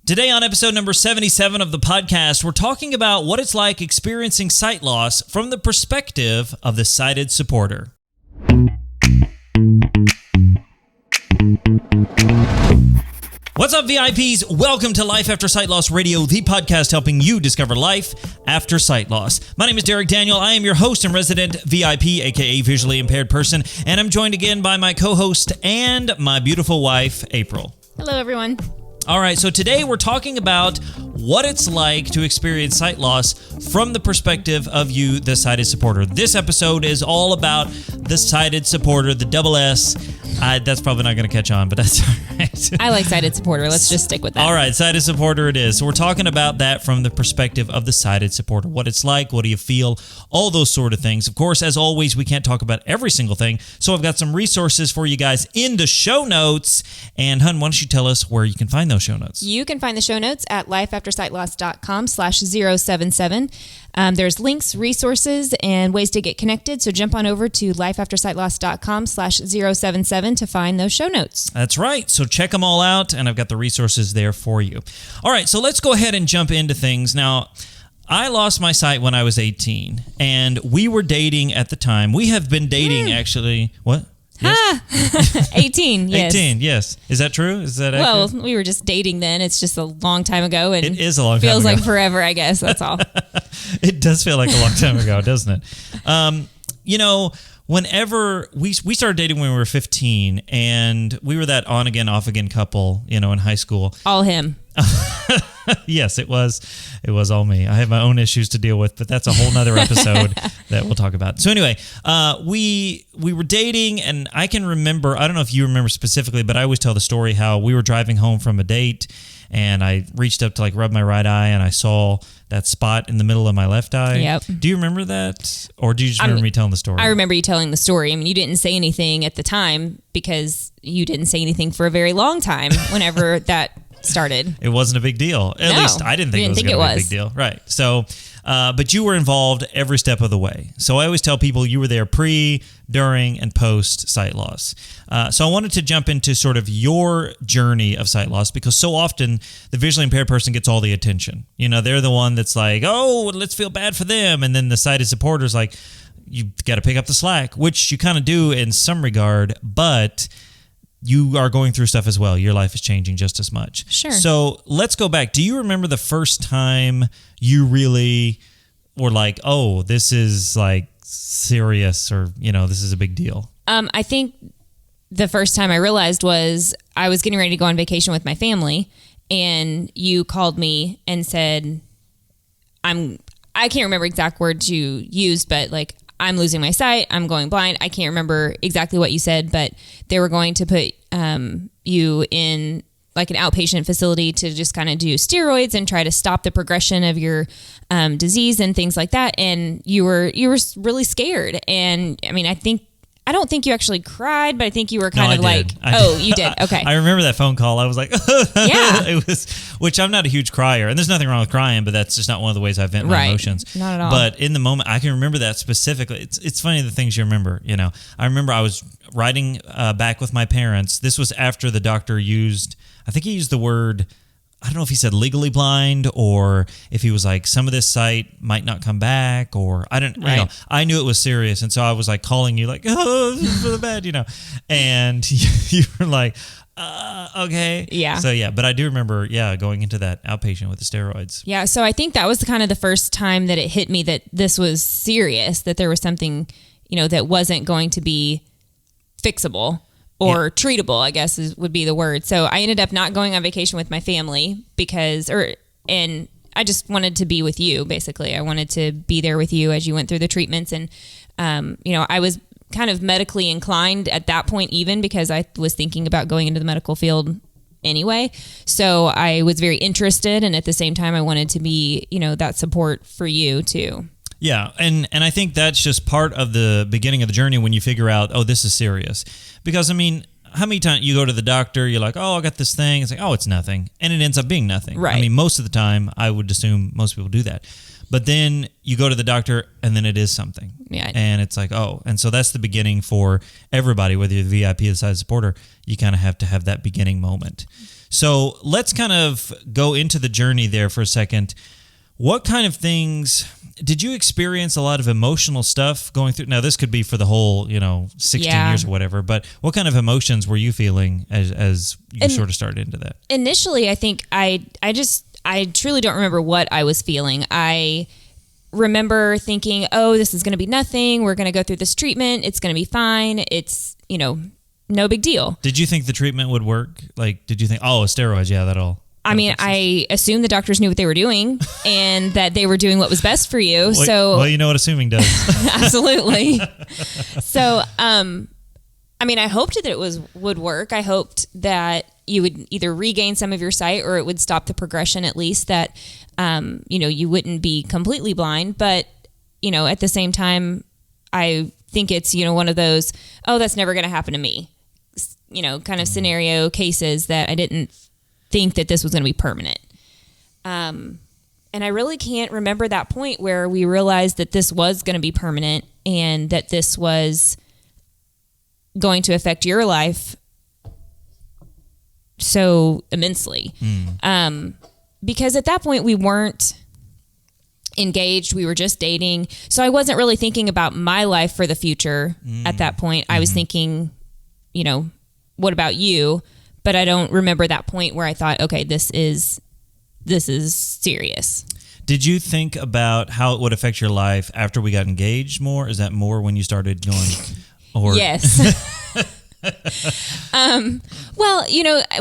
Today on episode number 77 of the podcast, we're talking about what it's like experiencing sight loss from the perspective of the sighted supporter. What's up, VIPs? Welcome to Life After Sight Loss Radio, the podcast helping you discover life after sight loss. My name is Derek Daniel. I am your host and resident VIP, aka visually impaired person, and I'm joined again by my co-host and my beautiful wife, April. Hello, everyone. All right, so today we're talking about what it's like to experience sight loss from the perspective of you, the sighted supporter. This episode is all about the sighted supporter, the double S. That's probably not going to catch on, but that's all right. I like sighted supporter. Let's just stick with that. All right, sighted supporter it is. So we're talking about that from the perspective of the sighted supporter. What it's like, what do you feel, all those sort of things. Of course, as always, we can't talk about every single thing, so I've got some resources for you guys in the show notes. And, Hun, why don't you tell us where you can find those show notes? You can find the show notes at lifeaftersightloss.com/077. There's links, resources, and ways to get connected. So jump on over to lifeaftersightloss.com/077 to find those show notes. That's right. So check them all out, and I've got the resources there for you. All right, so let's go ahead and jump into things. Now, I lost my sight when I was 18, and we were dating at the time. We have been dating, actually. What? Yes? 18, yes. 18, yes. Is that true? Is that accurate? Well, we were just dating then. It's just a long time ago. And it is a long time ago. Feels like forever, I guess. That's all. It does feel like a long time ago, doesn't it? Whenever we started dating when we were 15, and we were that on-again, off-again couple, in high school. All him. Yes, it was all me. I have my own issues to deal with, but that's a whole nother episode that we'll talk about. So anyway, we were dating, and I can remember, I don't know if you remember specifically, but I always tell the story how we were driving home from a date, and I reached up to rub my right eye, and I saw that spot in the middle of my left eye. Yep. Do you remember that? Or do you just remember me telling the story? I remember you telling the story. I mean, you didn't say anything at the time because you didn't say anything for a very long time whenever that started. It wasn't a big deal. At least I didn't think it was going to be a big deal. Right. So, but you were involved every step of the way. So I always tell people you were there pre, during, and post sight loss. So I wanted to jump into sort of your journey of sight loss, because so often the visually impaired person gets all the attention. They're the one that's like, oh, let's feel bad for them. And then the sighted supporter's like, you've got to pick up the slack, which you kind of do in some regard, but you are going through stuff as well. Your life is changing just as much. Sure. So let's go back. Do you remember the first time you really were like, oh, this is serious, or, this is a big deal? I think the first time I realized was I was getting ready to go on vacation with my family, and you called me and said, I can't remember exact words you used, but I'm losing my sight, I'm going blind. I can't remember exactly what you said, but they were going to put you in an outpatient facility to just kind of do steroids and try to stop the progression of your disease and things like that. And you were really scared. And I mean, I don't think you actually cried, but I think you were kind of you did. Okay. I remember that phone call. I was like, yeah. Which I'm not a huge crier, and there's nothing wrong with crying, but that's just not one of the ways I vent my emotions. Not at all. But in the moment, I can remember that specifically. It's funny the things you remember. I remember I was riding back with my parents. This was after the doctor I think he used the word, I don't know if he said legally blind, or if he was like, some of this sight might not come back, or I don't know. I knew it was serious. And so I was calling you oh, this is really bad, and you were like, okay. Yeah. So yeah, but I do remember, going into that outpatient with the steroids. Yeah. So I think that was kind of the first time that it hit me that this was serious, that there was something, that wasn't going to be fixable. Or treatable, I guess would be the word. So I ended up not going on vacation with my family and I just wanted to be with you, basically. I wanted to be there with you as you went through the treatments. And, I was kind of medically inclined at that point, even because I was thinking about going into the medical field anyway. So I was very interested. And at the same time, I wanted to be, that support for you too. Yeah, and I think that's just part of the beginning of the journey when you figure out, oh, this is serious. Because, I mean, how many times you go to the doctor, you're like, oh, I got this thing. It's like, oh, it's nothing. And it ends up being nothing. Right. I mean, most of the time, I would assume most people do that. But then you go to the doctor and then it is something. Yeah. And it's like, oh. And so that's the beginning for everybody, whether you're the VIP or the side supporter, you kind of have to have that beginning moment. So let's kind of go into the journey there for a second. What kind of things did you experience? A lot of emotional stuff going through? Now, this could be for the whole, 16 years or whatever, but what kind of emotions were you feeling as you sort of started into that? Initially, I think I truly don't remember what I was feeling. I remember thinking, oh, this is going to be nothing. We're going to go through this treatment. It's going to be fine. It's, no big deal. Did you think the treatment would work? Like, did you think, oh, steroids, yeah, that'll... I mean, I assumed the doctors knew what they were doing and that they were doing what was best for you. Well, you know what assuming does. Absolutely. So, I hoped that it would work. I hoped that you would either regain some of your sight or it would stop the progression, at least that, you wouldn't be completely blind. But, at the same time, I think it's, one of those, oh, that's never going to happen to me, kind of scenario cases that I didn't think that this was going to be permanent. And I really can't remember that point where we realized that this was going to be permanent and that this was going to affect your life so immensely. Because at that point we weren't engaged, we were just dating. So I wasn't really thinking about my life for the future at that point. I was thinking, what about you? But I don't remember that point where I thought, okay, this is serious. Did you think about how it would affect your life after we got engaged more? Is that more when you started going? Or Yes. Well,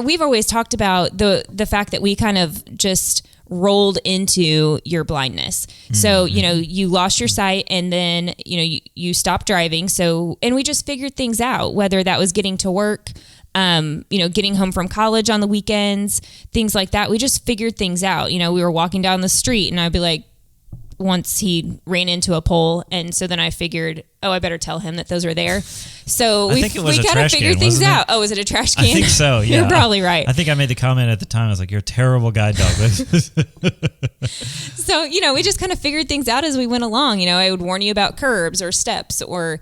we've always talked about the fact that we kind of just rolled into your blindness. So, you lost your sight and then, you stopped driving. So, and we just figured things out, whether that was getting to work, getting home from college on the weekends, things like that. We just figured things out. We were walking down the street and I'd be like, once he ran into a pole. And so then I figured, oh, I better tell him that those are there. So we kind of figured things out. Oh, was it a trash can? I think so, yeah. You're probably right. I think I made the comment at the time. I was like, you're a terrible guide dog. So, we just kind of figured things out as we went along. I would warn you about curbs or steps or,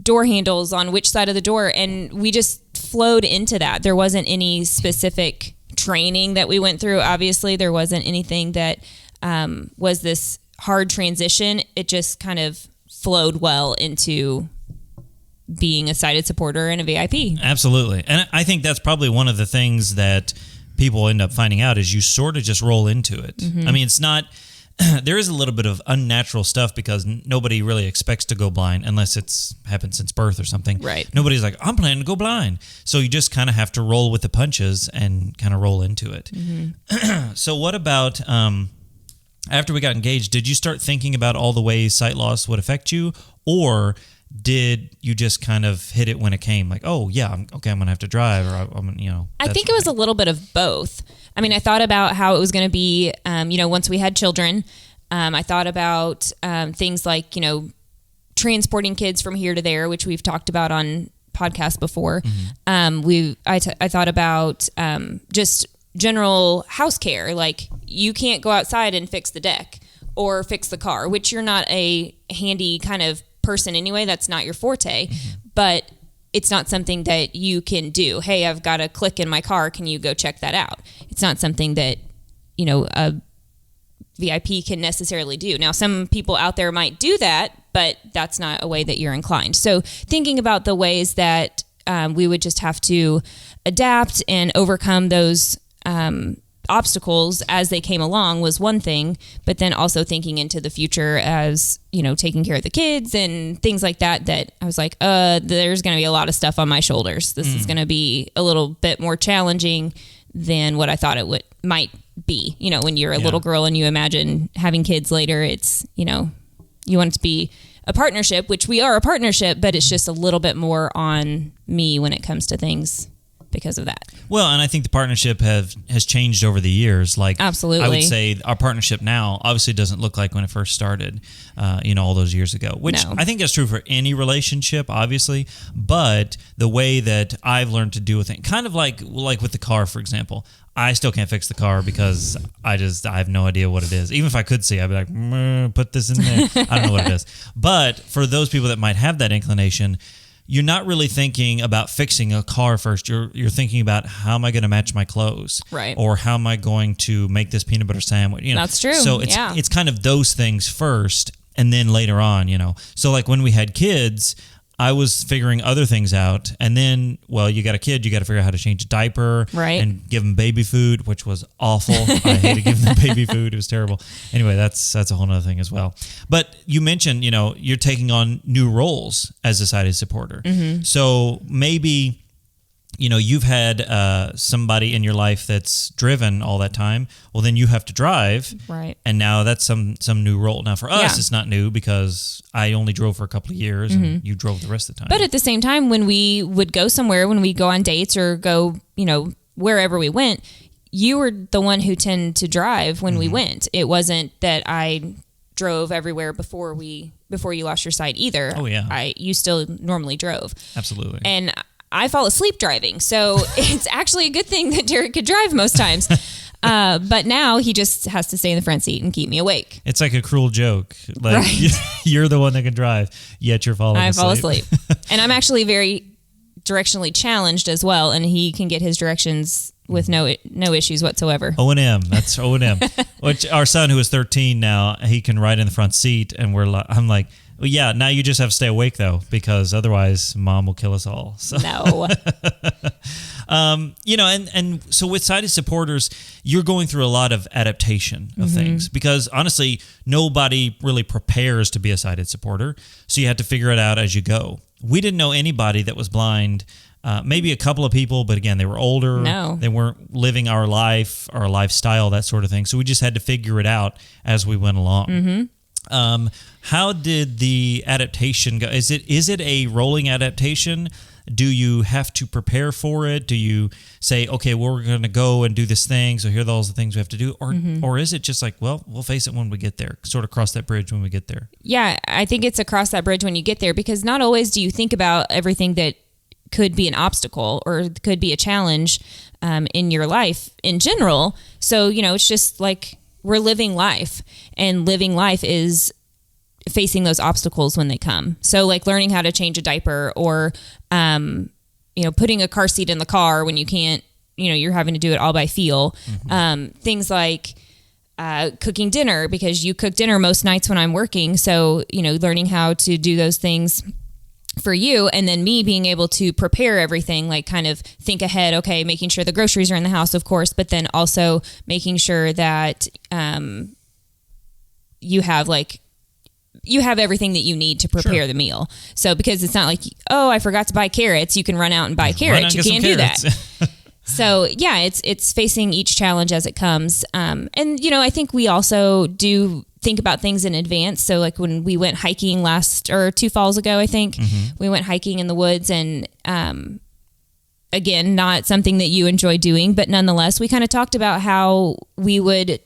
door handles on which side of the door. And we just flowed into that. There wasn't any specific training that we went through. Obviously, there wasn't anything that was this hard transition. It just kind of flowed well into being a sighted supporter and a VIP. Absolutely. And I think that's probably one of the things that people end up finding out is you sort of just roll into it. I mean, it's not... there is a little bit of unnatural stuff because nobody really expects to go blind unless it's happened since birth or something. Right. Nobody's like, I'm planning to go blind. So you just kind of have to roll with the punches and kind of roll into it. So what about after we got engaged, did you start thinking about all the ways sight loss would affect you? Or did you just kind of hit it when it came? Like, oh, yeah, I'm going to have to drive. Or I think it was a little bit of both. I mean, I thought about how it was going to be, once we had children. I thought about things like, transporting kids from here to there, which we've talked about on podcasts before. I thought about just general house care. Like, you can't go outside and fix the deck or fix the car, which you're not a handy kind of person anyway. That's not your forte. But it's not something that you can do. Hey, I've got a click in my car. Can you go check that out? It's not something that, a VIP can necessarily do. Now, some people out there might do that, but that's not a way that you're inclined. So thinking about the ways that we would just have to adapt and overcome those obstacles as they came along was one thing, but then also thinking into the future as, taking care of the kids and things like that I was like, there's going to be a lot of stuff on my shoulders. This is going to be a little bit more challenging than what I thought it might be. When you're a little girl and you imagine having kids later, it's, you want it to be a partnership, which we are a partnership, but it's just a little bit more on me when it comes to things because of that. Well, and I think the partnership has changed over the years. Like, absolutely, I would say our partnership now obviously doesn't look like when it first started, all those years ago, which I think is true for any relationship, obviously. But the way that I've learned to do with it, kind of like with the car, for example, I still can't fix the car because I have no idea what it is. Even if I could see, I'd be like, put this in there. I don't know what it is. But for those people that might have that inclination, you're not really thinking about fixing a car first. You're thinking about, how am I going to match my clothes? Right. Or how am I going to make this peanut butter sandwich? That's true. So it's kind of those things first, and then later on, So like when we had kids, I was figuring other things out, and then, you got a kid, you got to figure out how to change a diaper, right, and give them baby food, which was awful. I hated giving them baby food; it was terrible. Anyway, that's a whole other thing as well. But you mentioned, you're taking on new roles as a sighted supporter. Mm-hmm. So maybe, you've had somebody in your life that's driven all that time. Well, then you have to drive, right? And now that's some new role. Now for us, it's not new because I only drove for a couple of years, and you drove the rest of the time. But at the same time, when we would go somewhere, when we go on dates or go, wherever we went, you were the one who tended to drive when we went. It wasn't that I drove everywhere before you lost your sight either. Oh yeah, you still normally drove. Absolutely. And I fall asleep driving, so it's actually a good thing that Derek could drive most times. But now he just has to stay in the front seat and keep me awake. It's like a cruel joke. Like, right. You're the one that can drive, yet you're falling asleep. I fall asleep. And I'm actually very directionally challenged as well, and he can get his directions with no issues whatsoever. O&M, that's O&M. Which our son, who is 13 now, he can ride in the front seat, and I'm like, well, yeah, now you just have to stay awake, though, because otherwise Mom will kill us all. So. No. And so with sighted supporters, you're going through a lot of adaptation of things, because honestly, nobody really prepares to be a sighted supporter. So you have to figure it out as you go. We didn't know anybody that was blind. Maybe a couple of people, but again, they were older. No. They weren't living our life, our lifestyle, that sort of thing. So we just had to figure it out as we went along. Mm-hmm. How did the adaptation go? Is it a rolling adaptation? Do you have to prepare for it? Do you say, okay, well, we're going to go and do this thing, so here are all the things we have to do? Or is it just like, well, we'll face it when we get there, sort of cross that bridge when we get there? Yeah, I think it's across that bridge when you get there, because not always do you think about everything that could be an obstacle or could be a challenge in your life in general. So, it's just like we're living life, and living life is facing those obstacles when they come. So like learning how to change a diaper, or, putting a car seat in the car when you can't, you're having to do it all by feel. Things like cooking dinner, because you cook dinner most nights when I'm working. So, learning how to do those things for you, and then me being able to prepare everything, like kind of think ahead, okay, making sure the groceries are in the house, of course, but then also making sure that you have everything that you need to prepare the meal. So because it's not like, oh, I forgot to buy carrots, you can run out and buy carrots. You can't do that. So yeah, it's facing each challenge as it comes. And I think we also do think about things in advance. So like when we went hiking 2 falls ago, I think we went hiking in the woods, and again, not something that you enjoy doing, but nonetheless, we kind of talked about how we would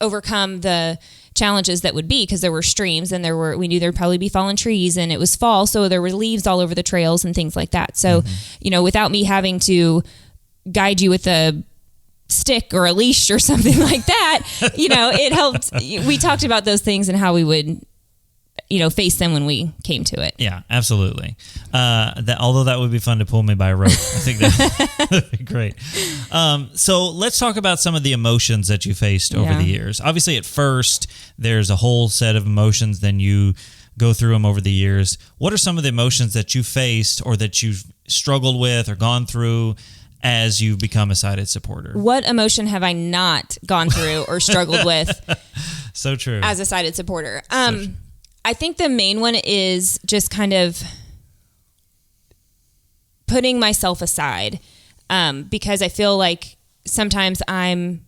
overcome the challenges that would be, because there were streams, and we knew there'd probably be fallen trees, and it was fall, so there were leaves all over the trails and things like that. So, without me having to guide you with a stick or a leash or something like that, it helped. We talked about those things and how we would, face them when we came to it. Yeah, absolutely. Although that would be fun to pull me by a rope. I think that'd be great. So let's talk about some of the emotions that you faced over the years. Obviously, at first, there's a whole set of emotions, then you go through them over the years. What are some of the emotions that you faced, or that you've struggled with or gone through as you become a sighted supporter? What emotion have I not gone through or struggled with? So true. As a sighted supporter. I think the main one is just kind of putting myself aside, because I feel like sometimes I'm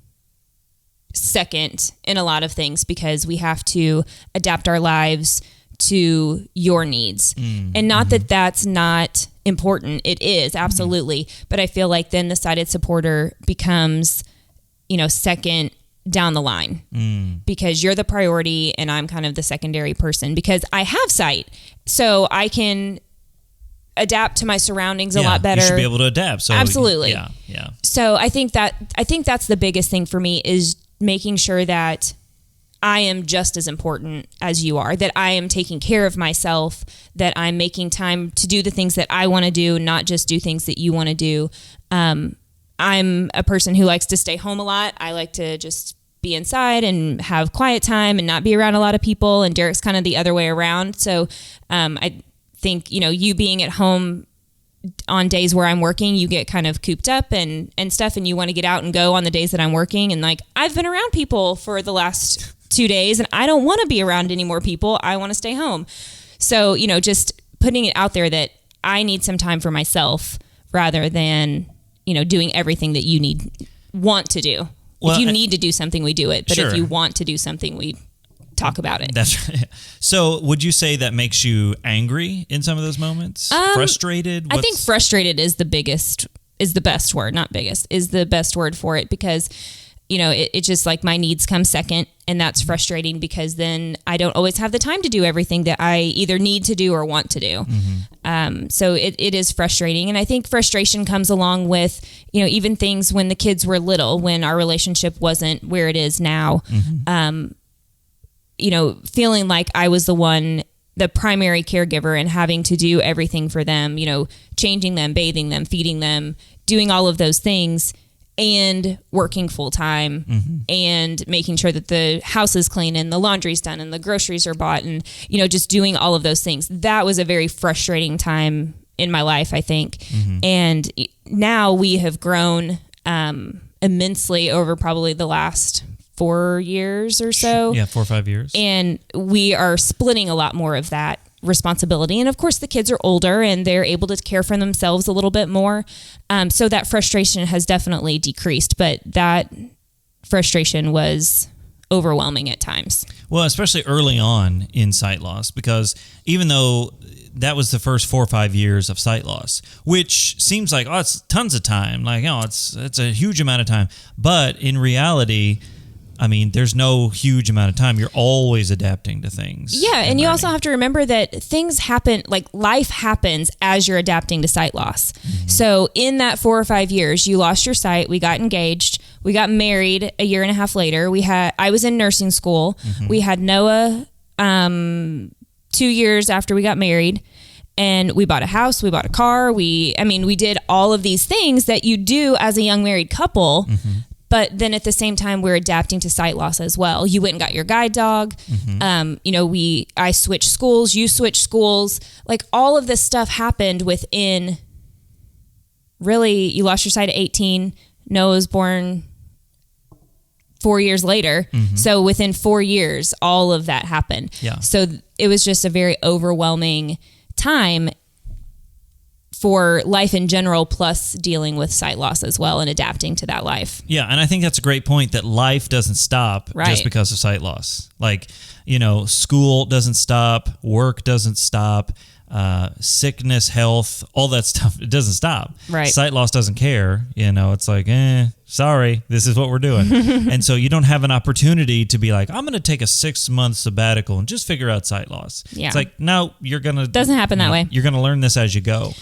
second in a lot of things, because we have to adapt our lives to your needs. And not that that's not important. It is, absolutely. But I feel like then the sighted supporter becomes, second down the line because you're the priority and I'm kind of the secondary person because I have sight. So I can adapt to my surroundings a lot better. You should be able to adapt. So absolutely. Yeah. So I think that's the biggest thing for me is making sure that I am just as important as you are, that I am taking care of myself, that I'm making time to do the things that I want to do, not just do things that you want to do. I'm a person who likes to stay home a lot. I like to just be inside and have quiet time and not be around a lot of people. And Derek's kind of the other way around. So I think, you being at home on days where I'm working, you get kind of cooped up and stuff, and you want to get out and go on the days that I'm working. And like, I've been around people for the last 2 days and I don't want to be around any more people. I want to stay home. So, just putting it out there that I need some time for myself rather than, doing everything that you want to do. Well, if you need to do something, we do it. But sure. If you want to do something, we talk about it. That's right. So would you say that makes you angry in some of those moments? Frustrated? I think frustrated is the best word, not biggest, is the best word for it because, it's just like my needs come second, and that's frustrating because then I don't always have the time to do everything that I either need to do or want to do. So it is frustrating. And I think frustration comes along with, even things when the kids were little, when our relationship wasn't where it is now, feeling like I was the primary caregiver and having to do everything for them, changing them, bathing them, feeding them, doing all of those things and working full time and making sure that the house is clean and the laundry's done and the groceries are bought and, just doing all of those things. That was a very frustrating time in my life, I think. And now we have grown immensely over probably the last 4 years or so. Yeah, 4 or 5 years. And we are splitting a lot more of that responsibility. And of course, the kids are older and they're able to care for themselves a little bit more. So that frustration has definitely decreased, but that frustration was overwhelming at times. Well, especially early on in sight loss, because even though that was the first 4 or 5 years of sight loss, which seems like, it's tons of time. Like, it's a huge amount of time. But in reality, I mean, there's no huge amount of time. You're always adapting to things. Yeah, and you also have to remember that things happen, like life happens as you're adapting to sight loss. So in that 4 or 5 years, you lost your sight, we got engaged, we got married a year and a half later. I was in nursing school. We had Noah 2 years after we got married. And we bought a house, we bought a car. We did all of these things that you do as a young married couple. But then at the same time, we're adapting to sight loss as well. You went and got your guide dog. I switched schools. You switched schools. Like all of this stuff happened within. Really, you lost your sight at 18. Noah was born 4 years later. So within 4 years, all of that happened. Yeah. So it was just a very overwhelming time for life in general, plus dealing with sight loss as well and adapting to that life. Yeah, and I think that's a great point, that life doesn't stop just because of sight loss. Like, school doesn't stop, work doesn't stop, sickness, health, all that stuff, it doesn't stop. Right. Sight loss doesn't care. It's like, sorry, this is what we're doing. And so you don't have an opportunity to be like, I'm going to take a 6-month sabbatical and just figure out sight loss. Yeah. It's like, no, you're going to... Doesn't happen that way. You're going to learn this as you go.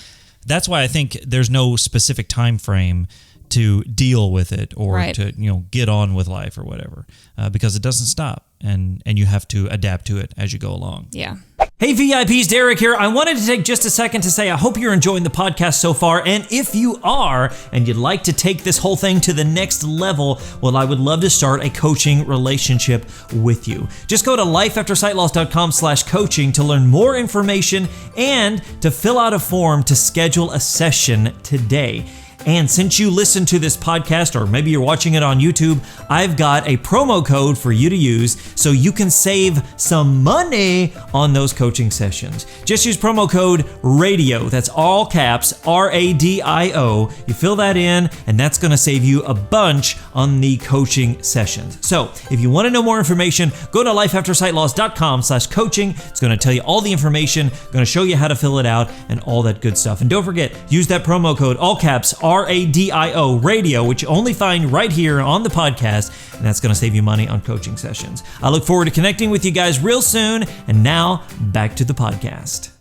That's why I think there's no specific time frame to deal with it or to get on with life or whatever, because it doesn't stop, and you have to adapt to it as you go along. Yeah. Hey VIPs, Derek here. I wanted to take just a second to say I hope you're enjoying the podcast so far, and if you are and you'd like to take this whole thing to the next level, well, I would love to start a coaching relationship with you. Just go to lifeaftersightloss.com/coaching to learn more information and to fill out a form to schedule a session today. And since you listen to this podcast, or maybe you're watching it on YouTube, I've got a promo code for you to use so you can save some money on those coaching sessions. Just use promo code RADIO. That's all caps, RADIO. You fill that in, and that's going to save you a bunch on the coaching sessions. So if you want to know more information, go to lifeaftersightloss.com/coaching. It's going to tell you all the information, going to show you how to fill it out, and all that good stuff. And don't forget, use that promo code, all caps, RADIO, radio, which you only find right here on the podcast, and that's going to save you money on coaching sessions. I look forward to connecting with you guys real soon, and now back to the podcast.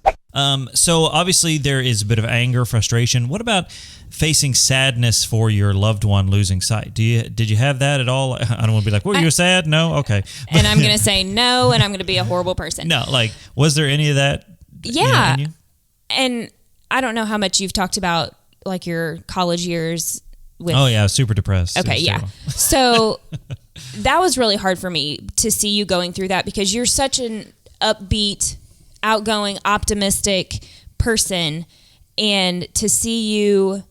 So obviously there is a bit of anger, frustration. What about facing sadness for your loved one losing sight? Did you have that at all? I don't want to be like, well, you're sad? No? Okay. And I'm going to say no, and I'm going to be a horrible person. No, like, was there any of that? Yeah. In you? And I don't know how much you've talked about like your college years with... Oh yeah, super depressed. Okay, yeah. So that was really hard for me to see you going through that, because you're such an upbeat, outgoing, optimistic person, and to see you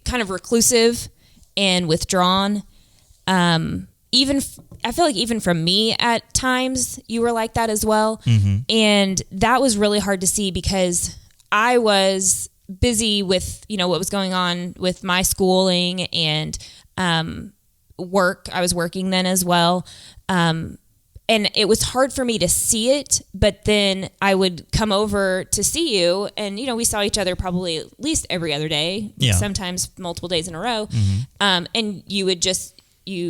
kind of reclusive and withdrawn, I feel like even from me at times you were like that as well. Mm-hmm. And that was really hard to see, because I was busy with, what was going on with my schooling and work. I was working then as well. And it was hard for me to see it, but then I would come over to see you, and, we saw each other probably at least every other day, sometimes multiple days in a row. Mm-hmm. And you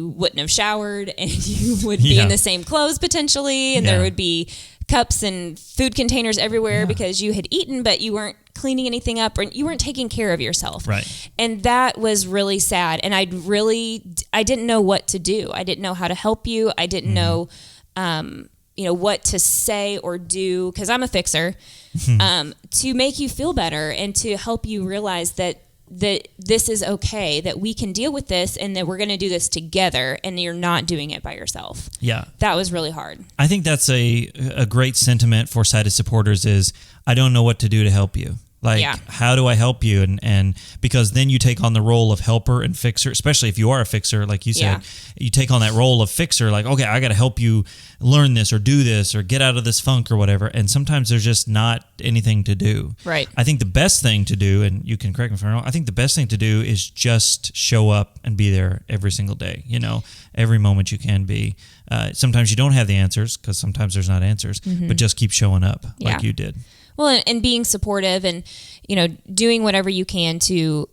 wouldn't have showered, and you would be in the same clothes potentially, and there would be cups and food containers everywhere because you had eaten, but you weren't cleaning anything up, or you weren't taking care of yourself. Right. And that was really sad. And I didn't know what to do. I didn't know how to help you. I didn't know, what to say or do, because I'm a fixer, to make you feel better and to help you realize that this is okay, that we can deal with this, and that we're going to do this together, and you're not doing it by yourself. Yeah. That was really hard. I think that's a great sentiment for sighted supporters is, I don't know what to do to help you. Like, how do I help you? And because then you take on the role of helper and fixer, especially if you are a fixer, like you said, you take on that role of fixer, like, okay, I got to help you learn this or do this or get out of this funk or whatever. And sometimes there's just not anything to do. Right. I think the best thing to do, and you can correct me if I'm wrong, I think the best thing to do is just show up and be there every single day, every moment you can be. Sometimes you don't have the answers, because sometimes there's not answers, but just keep showing up like you did. Well, and being supportive and, doing whatever you can to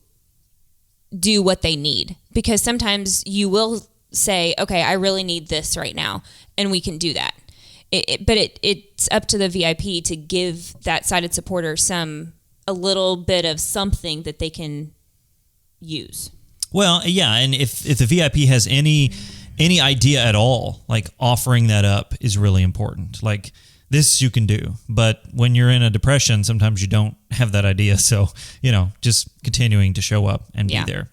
do what they need. Because sometimes you will say, okay, I really need this right now, and we can do that. But it's up to the VIP to give that sighted supporter a little bit of something that they can use. Well, yeah, and if the VIP has any idea at all, like offering that up is really important. Like, this you can do, but when you're in a depression, sometimes you don't have that idea. So, just continuing to show up and be there.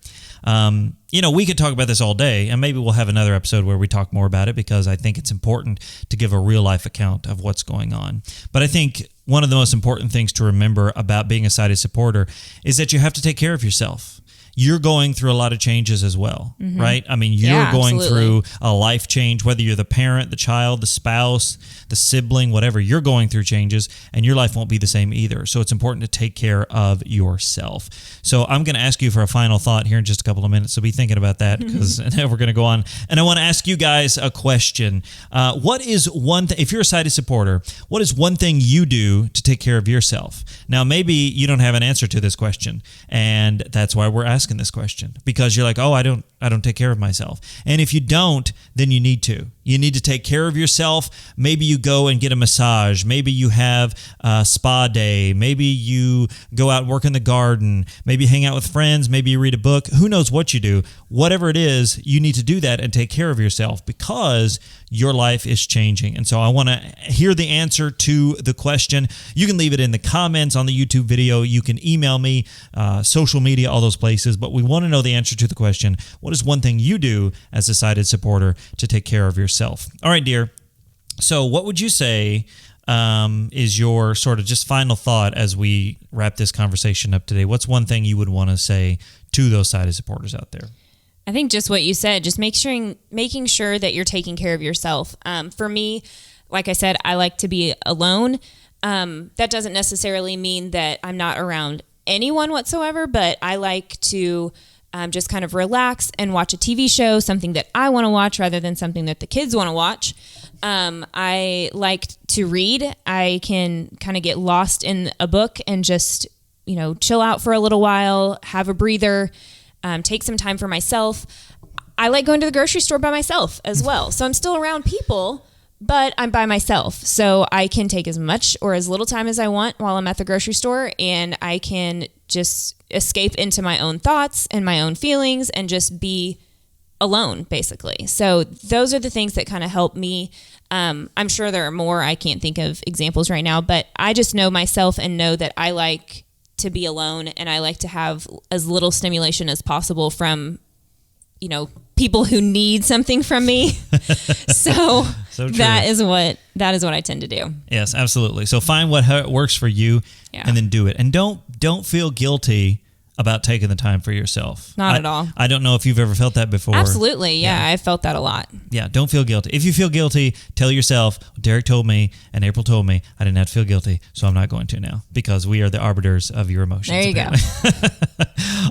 We could talk about this all day, and maybe we'll have another episode where we talk more about it, because I think it's important to give a real life account of what's going on. But I think one of the most important things to remember about being a sighted supporter is that you have to take care of yourself. You're going through a lot of changes as well, right? I mean, you're going through a life change, whether you're the parent, the child, the spouse, the sibling, whatever. You're going through changes, and your life won't be the same either. So it's important to take care of yourself. So I'm going to ask you for a final thought here in just a couple of minutes. So be thinking about that, because we're going to go on. And I want to ask you guys a question. What is one thing, if you're a sighted supporter, what is one thing you do to take care of yourself? Now, maybe you don't have an answer to this question, and that's why we're asking this question, because you're like, oh, I don't take care of myself. And if you don't, then you need to. You need to take care of yourself. Maybe you go and get a massage. Maybe you have a spa day. Maybe you go out and work in the garden. Maybe you hang out with friends. Maybe you read a book. Who knows what you do? Whatever it is, you need to do that and take care of yourself, because your life is changing. And so I want to hear the answer to the question. You can leave it in the comments on the YouTube video. You can email me, social media, all those places. But we want to know the answer to the question. What is one thing you do as a sighted supporter to take care of yourself? All right, dear. So what would you say is your sort of just final thought as we wrap this conversation up today? What's one thing you would want to say to those sighted supporters out there? I think just what you said, just making sure that you're taking care of yourself. For me, like I said, I like to be alone. That doesn't necessarily mean that I'm not around anyone whatsoever, but I like to just kind of relax and watch a TV show, something that I want to watch rather than something that the kids want to watch. I like to read. I can kind of get lost in a book and just, chill out for a little while, have a breather, take some time for myself. I like going to the grocery store by myself as well. So I'm still around people, but I'm by myself. So I can take as much or as little time as I want while I'm at the grocery store, and I can just escape into my own thoughts and my own feelings and just be alone, basically. So those are the things that kind of help me. I'm sure there are more. I can't think of examples right now, but I just know myself and know that I like to be alone, and I like to have as little stimulation as possible from, people who need something from me. So that is what I tend to do. Yes, absolutely. So find what works for you, and then do it. And don't feel guilty about taking the time for yourself. Not at all. I don't know if you've ever felt that before. Absolutely. Yeah, I've felt that a lot. Yeah, don't feel guilty. If you feel guilty, tell yourself, Derek told me and April told me I didn't have to feel guilty, so I'm not going to now, because we are the arbiters of your emotions. There you go.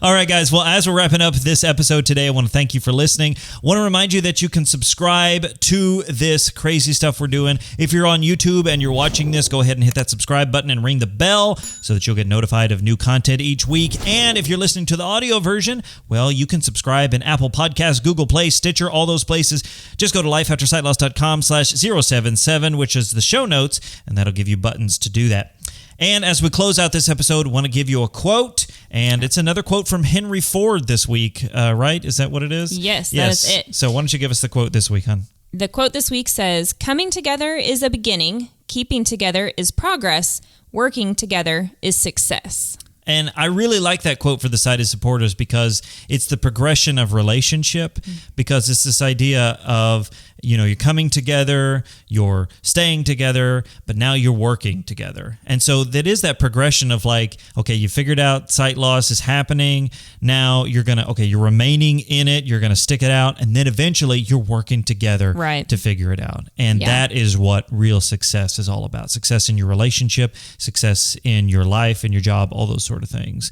All right, guys. Well, as we're wrapping up this episode today, I want to thank you for listening. I want to remind you that you can subscribe to this crazy stuff we're doing. If you're on YouTube and you're watching this, go ahead and hit that subscribe button and ring the bell so that you'll get notified of new content each week. And if you're listening to the audio version, well, you can subscribe in Apple Podcasts, Google Play, Stitcher, all those places. Just go to lifeaftersightloss.com/077, which is the show notes, and that'll give you buttons to do that. And as we close out this episode, I want to give you a quote, and it's another quote from Henry Ford this week, right? Is that what it is? Yes, that is it. So why don't you give us the quote this week, hon? The quote this week says, "Coming together is a beginning, keeping together is progress, working together is success." And I really like that quote for the sighted supporters, because it's the progression of relationship, because it's this idea of, you're coming together, you're staying together, but now you're working together. And so that is that progression of like, okay, you figured out sight loss is happening. Now you're you're remaining in it. You're going to stick it out. And then eventually you're working together to figure it out. And that is what real success is all about. Success in your relationship, success in your life, in your job, all those sort of things.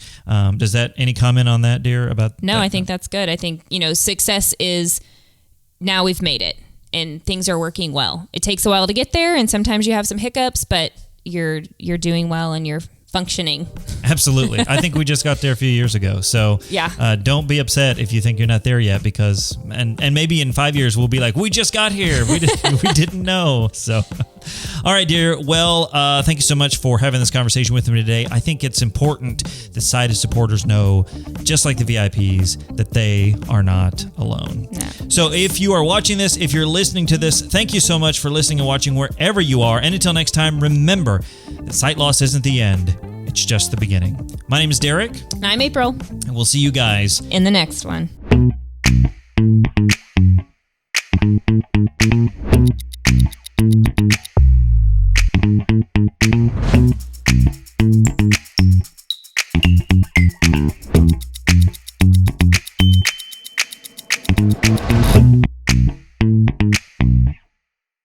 Does that, any comment on that, dear? No, I think that's good. I think, success is now we've made it and things are working well. It takes a while to get there, and sometimes you have some hiccups, but you're doing well and you're functioning. Absolutely. I think we just got there a few years ago. So don't be upset if you think you're not there yet, because, and maybe in 5 years we'll be like, we just got here. We didn't know. So, all right, dear. Well, thank you so much for having this conversation with me today. I think it's important that sighted supporters know, just like the VIPs, that they are not alone. No. So if you are watching this, if you're listening to this, thank you so much for listening and watching wherever you are. And until next time, remember that sight loss isn't the end. It's just the beginning. My name is Derek. And I'm April. And we'll see you guys in the next one.